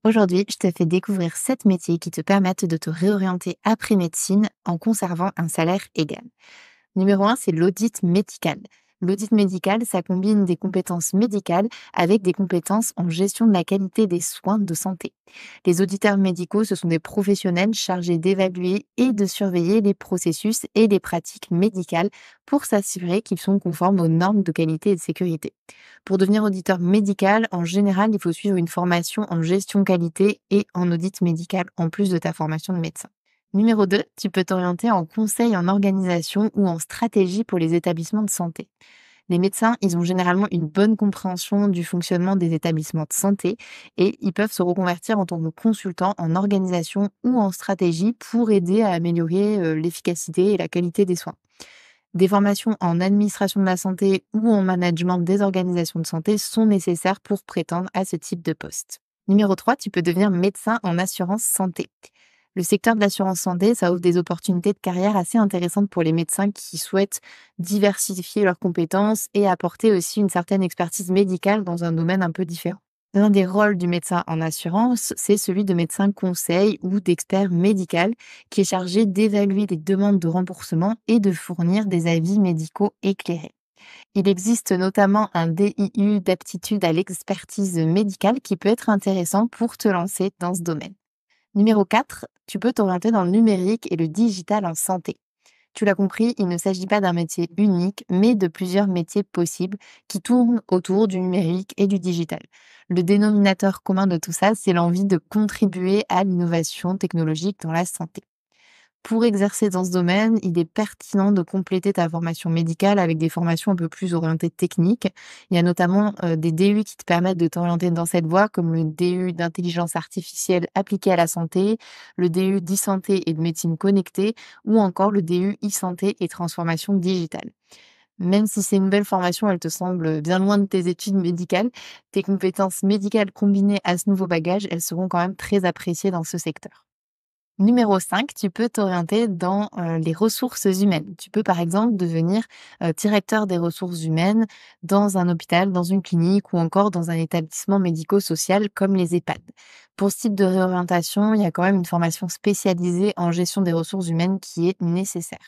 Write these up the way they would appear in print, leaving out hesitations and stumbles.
Aujourd'hui, je te fais découvrir 7 métiers qui te permettent de te réorienter après médecine en conservant un salaire égal. Numéro 1, c'est l'audit médical. L'audit médical, ça combine des compétences médicales avec des compétences en gestion de la qualité des soins de santé. Les auditeurs médicaux, ce sont des professionnels chargés d'évaluer et de surveiller les processus et les pratiques médicales pour s'assurer qu'ils sont conformes aux normes de qualité et de sécurité. Pour devenir auditeur médical, en général, il faut suivre une formation en gestion qualité et en audit médical en plus de ta formation de médecin. Numéro 2, tu peux t'orienter en conseil en organisation ou en stratégie pour les établissements de santé. Les médecins, ils ont généralement une bonne compréhension du fonctionnement des établissements de santé et ils peuvent se reconvertir en tant que consultants en organisation ou en stratégie pour aider à améliorer l'efficacité et la qualité des soins. Des formations en administration de la santé ou en management des organisations de santé sont nécessaires pour prétendre à ce type de poste. Numéro 3, tu peux devenir médecin en assurance santé. Le secteur de l'assurance santé, ça offre des opportunités de carrière assez intéressantes pour les médecins qui souhaitent diversifier leurs compétences et apporter aussi une certaine expertise médicale dans un domaine un peu différent. L'un des rôles du médecin en assurance, c'est celui de médecin conseil ou d'expert médical qui est chargé d'évaluer les demandes de remboursement et de fournir des avis médicaux éclairés. Il existe notamment un DIU d'aptitude à l'expertise médicale qui peut être intéressant pour te lancer dans ce domaine. Numéro 4, tu peux t'orienter dans le numérique et le digital en santé. Tu l'as compris, il ne s'agit pas d'un métier unique, mais de plusieurs métiers possibles qui tournent autour du numérique et du digital. Le dénominateur commun de tout ça, c'est l'envie de contribuer à l'innovation technologique dans la santé. Pour exercer dans ce domaine, il est pertinent de compléter ta formation médicale avec des formations un peu plus orientées techniques. Il y a notamment des DU qui te permettent de t'orienter dans cette voie, comme le DU d'intelligence artificielle appliquée à la santé, le DU d'e-santé et de médecine connectée, ou encore le DU e-santé et transformation digitale. Même si c'est une belle formation, elle te semble bien loin de tes études médicales, tes compétences médicales combinées à ce nouveau bagage, elles seront quand même très appréciées dans ce secteur. Numéro 5, tu peux t'orienter dans les ressources humaines. Tu peux par exemple devenir directeur des ressources humaines dans un hôpital, dans une clinique ou encore dans un établissement médico-social comme les EHPAD. Pour ce type de réorientation, il y a quand même une formation spécialisée en gestion des ressources humaines qui est nécessaire.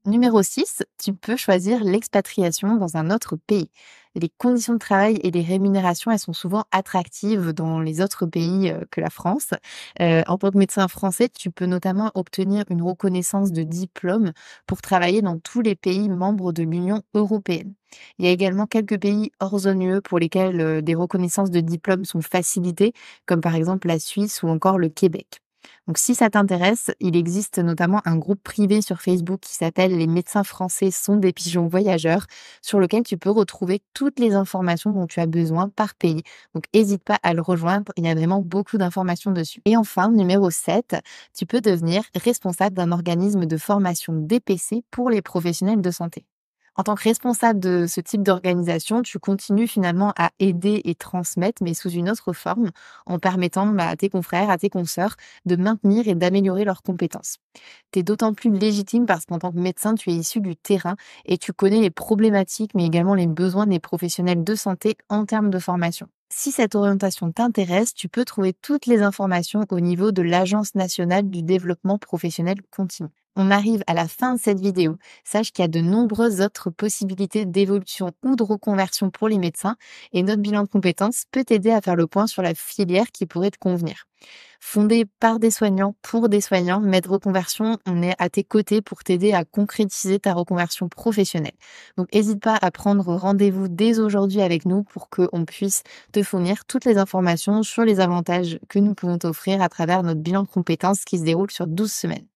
Numéro 6, tu peux choisir l'expatriation dans un autre pays. Les conditions de travail et les rémunérations, elles sont souvent attractives dans les autres pays que la France. En tant que médecin français, tu peux notamment obtenir une reconnaissance de diplôme pour travailler dans tous les pays membres de l'Union européenne. Il y a également quelques pays hors zone UE pour lesquels des reconnaissances de diplôme sont facilitées, comme par exemple la Suisse ou encore le Québec. Donc si ça t'intéresse, il existe notamment un groupe privé sur Facebook qui s'appelle «Les médecins français sont des pigeons voyageurs», sur lequel tu peux retrouver toutes les informations dont tu as besoin par pays. Donc hésite pas à le rejoindre, il y a vraiment beaucoup d'informations dessus. Et enfin, numéro 7, tu peux devenir responsable d'un organisme de formation DPC pour les professionnels de santé. En tant que responsable de ce type d'organisation, tu continues finalement à aider et transmettre, mais sous une autre forme, en permettant à tes confrères, à tes consoeurs, de maintenir et d'améliorer leurs compétences. Tu es d'autant plus légitime parce qu'en tant que médecin, tu es issu du terrain et tu connais les problématiques, mais également les besoins des professionnels de santé en termes de formation. Si cette orientation t'intéresse, tu peux trouver toutes les informations au niveau de l'Agence nationale du développement professionnel continu. On arrive à la fin de cette vidéo. Sache qu'il y a de nombreuses autres possibilités d'évolution ou de reconversion pour les médecins et notre bilan de compétences peut t'aider à faire le point sur la filière qui pourrait te convenir. Fondé par des soignants pour des soignants, Med Reconversion, on est à tes côtés pour t'aider à concrétiser ta reconversion professionnelle. Donc n'hésite pas à prendre rendez-vous dès aujourd'hui avec nous pour qu'on puisse te fournir toutes les informations sur les avantages que nous pouvons t'offrir à travers notre bilan de compétences qui se déroule sur 12 semaines.